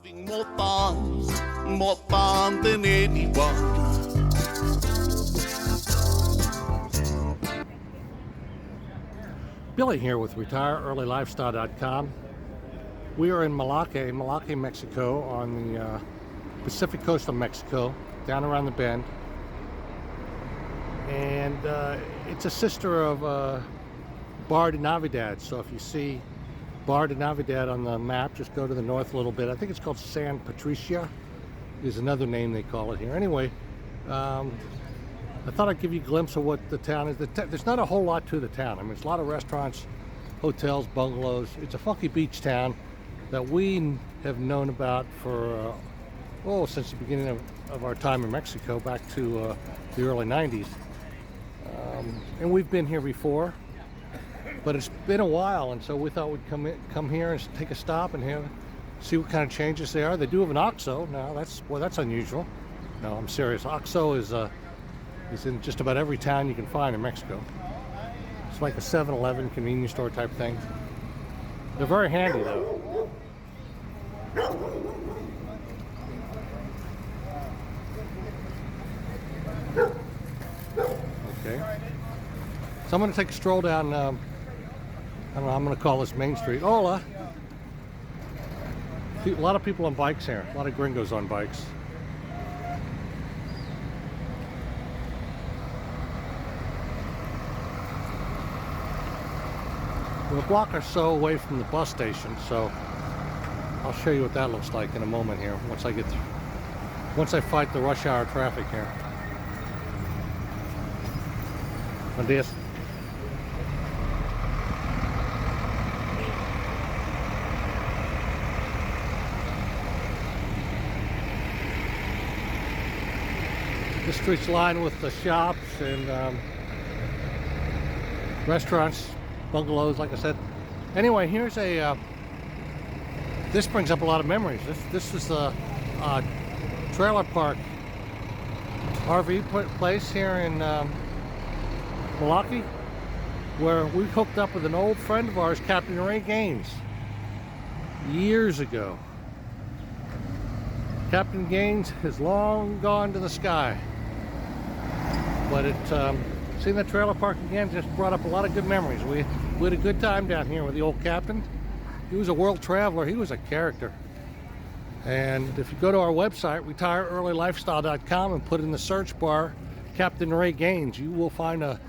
Having more fun than anyone. Billy here with RetireEarlyLifestyle.com. We are in Melaque, Mexico, on the Pacific coast of Mexico, down around the bend. And it's a sister of Barra de Navidad. So if you see Barra de Navidad on the map, just go to the north a little bit. I think it's called San Patricia, is another name they call it here. Anyway, I thought I'd give you a glimpse of what the town is. There's not a whole lot to the town. I mean, it's a lot of restaurants, hotels, bungalows. It's a funky beach town that we have known about for, since the beginning of our time in Mexico, back to the early 90s. And we've been here before, but it's been a while, and so we thought we'd come here and take a stop and see what kind of changes they are. They do have an OXXO now. That's unusual. No, I'm serious. OXXO is in just about every town you can find in Mexico. It's like a 7-Eleven convenience store type thing. They're very handy though. Okay. So I'm going to take a stroll down, I don't know, I'm going to call this Main Street. Hola! A lot of people on bikes here. A lot of gringos on bikes. We're a block or so away from the bus station, so I'll show you what that looks like in a moment here, once I fight the rush hour traffic here. Buenos días. This street's lined with the shops and restaurants, bungalows, like I said. Anyway, here's this brings up a lot of memories. This is the trailer park RV place here in Melaque, where we hooked up with an old friend of ours, Captain Ray Gaines, years ago. Captain Gaines has long gone to the sky, but seeing that trailer park again just brought up a lot of good memories. We had a good time down here with the old captain. He was a world traveler. He was a character. And if you go to our website, RetireEarlyLifestyle.com, and put in the search bar Captain Ray Gaines, you will find a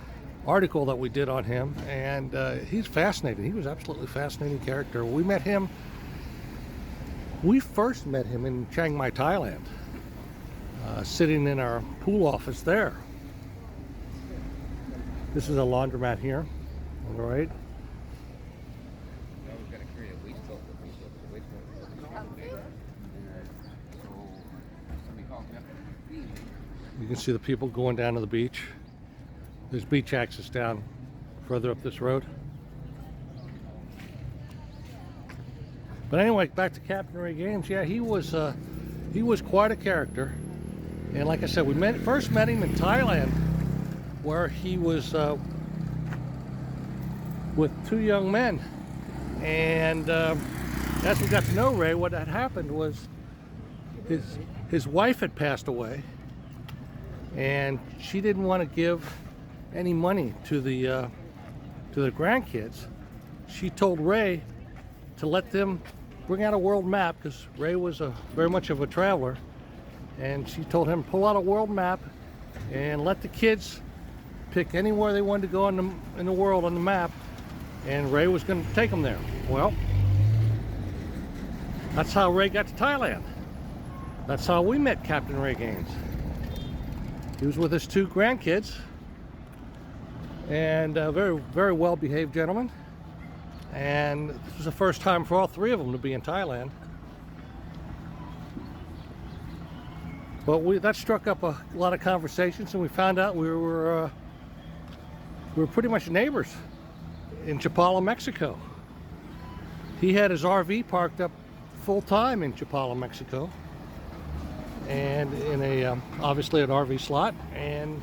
article that we did on him, and he's fascinating. He was absolutely fascinating character. We first met him in Chiang Mai, Thailand, sitting in our pool office there. This is a laundromat here, all right. You can see the people going down to the beach. There's beach access down further up this road. But anyway, back to Captain Ray Gaines. Yeah, he was quite a character. And like I said, we first met him in Thailand, where he was with two young men. And as we got to know Ray, what had happened was his wife had passed away, and she didn't want to give any money to the grandkids. She told Ray to let them bring out a world map, because Ray was very much of a traveler, and she told him, pull out a world map and let the kids pick anywhere they wanted to go in the world on the map, and Ray was going to take them there. Well, that's how Ray got to Thailand. That's how we met Captain Ray Gaines. He was with his two grandkids, and a very, very well-behaved gentleman. And this was the first time for all three of them to be in Thailand. But that struck up a lot of conversations, and we found out we were pretty much neighbors in Chapala, Mexico. He had his RV parked up full time in Chapala, Mexico, and in obviously an RV slot. And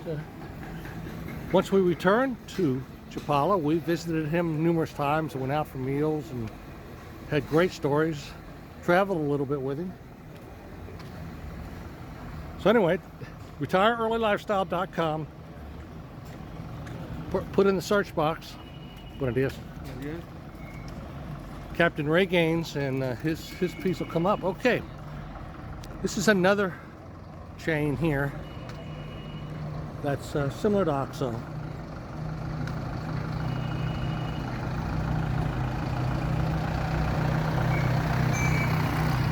once we returned to Chapala, we visited him numerous times and went out for meals and had great stories. traveled a little bit with him. So anyway, retireearlylifestyle.com. Put in the search box. Buenos dias. Captain Ray Gaines, and his piece will come up. Okay, this is another chain here that's similar to OXO.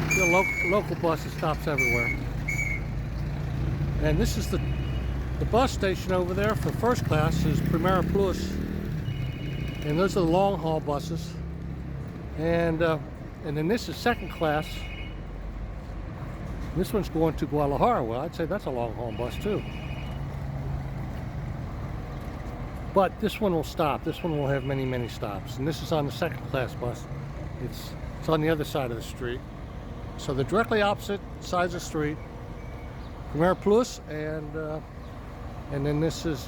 The local bus that stops everywhere. And this is the bus station over there for first class is Primera Plus, and those are the long haul buses. And then this is second class. This one's going to Guadalajara. Well, I'd say that's a long haul bus too. But this one will stop. This one will have many, many stops. And this is on the second class bus. It's on the other side of the street. So they're directly opposite sides of the street. Primera Plus, and then this is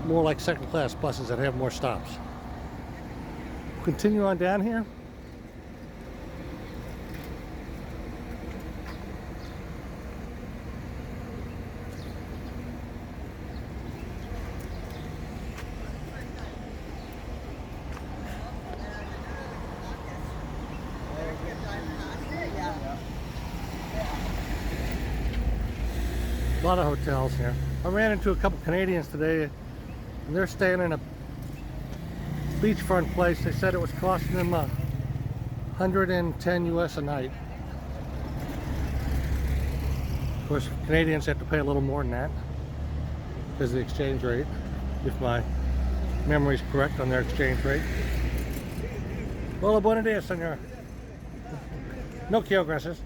more like second class buses that have more stops. Continue on down here. A lot of hotels here. I ran into a couple Canadians today, and they're staying in a beachfront place. They said it was costing them 110 US a night. Of course, Canadians have to pay a little more than that because of the exchange rate, if my memory is correct on their exchange rate. Hola, buenos dias, señor. No quiero, gracias.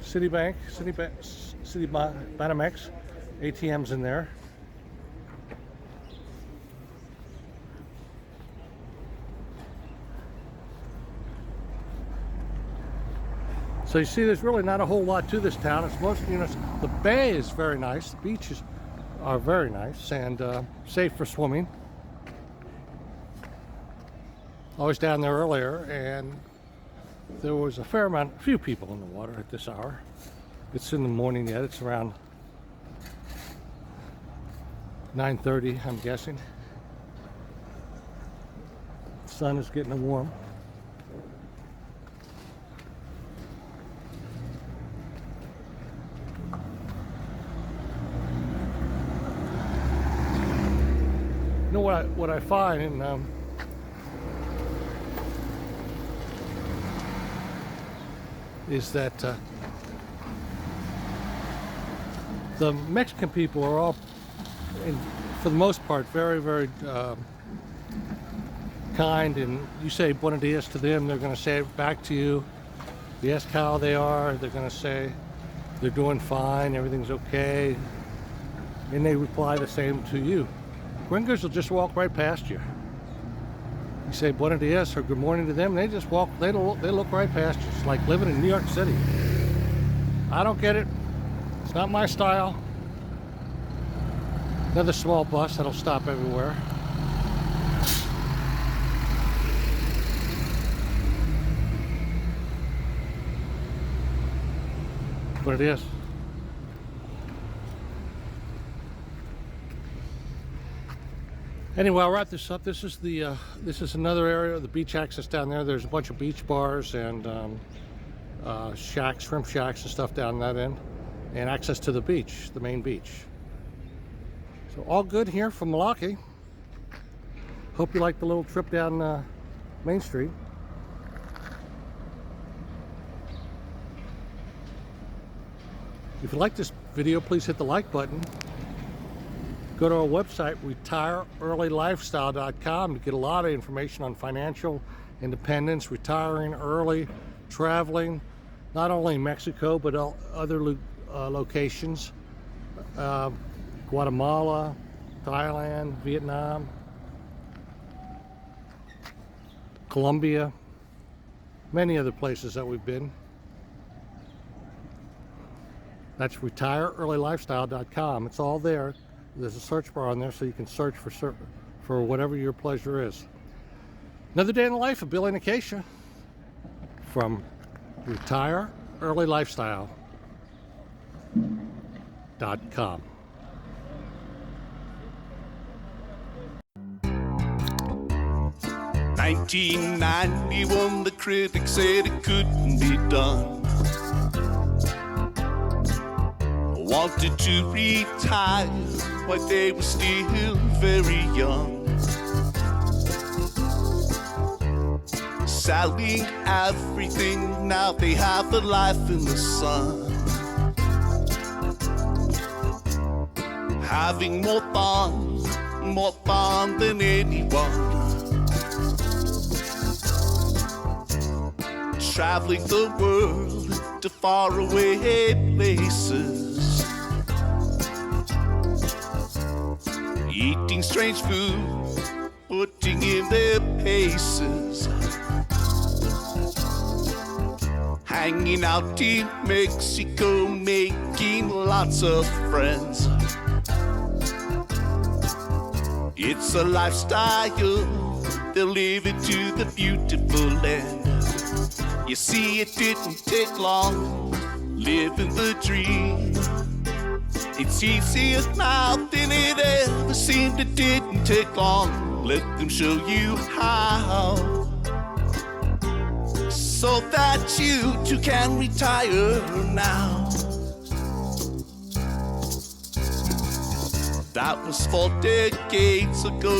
Citibank, Banamex, ATMs in there. So you see, there's really not a whole lot to this town. It's mostly, the bay is very nice. The beaches are very nice and safe for swimming. I was down there earlier, and there was a few people in the water at this hour. It's in the morning yet. It's around 9:30, I'm guessing. The sun is getting warm. You know what I find, and is that the Mexican people are all, for the most part, very, very kind, and you say buenos dias to them, they're going to say it back to you. You ask how they are, they're going to say they're doing fine, everything's okay, and they reply the same to you. Gringos will just walk right past you. You say buenos dias or good morning to them, they just walk, they look right past you. It's like living in New York City. I don't get it. It's not my style. Another small bus that'll stop everywhere. But it is. Anyway, I'll wrap this up. This is another area of the beach access down there. There's a bunch of beach bars and shacks, shrimp shacks and stuff down that end, and access to the beach, the main beach. So all good here from Melaque. Hope you liked the little trip down Main Street. If you like this video, please hit the like button. Go to our website, retireearlylifestyle.com, to get a lot of information on financial independence, retiring early, traveling, not only in Mexico, but other locations. Guatemala, Thailand, Vietnam, Colombia, many other places that we've been. That's retireearlylifestyle.com. It's all there. There's a search bar on there, so you can search for for whatever your pleasure is. Another day in the life of Billy and Acacia from retireearlylifestyle.com. 1991, the critics said it couldn't be done. Wanted to retire while they were still very young. Selling everything, now they have a life in the sun. Having more fun than anyone. Traveling the world to faraway places. Eating strange food, putting in their paces. Hanging out in Mexico, making lots of friends. It's a lifestyle, they'll live it to the beautiful end. You see, it didn't take long, living the dream. It's easier now than it ever seemed. It didn't take long, let them show you how, so that you too can retire now. That was 4 decades ago.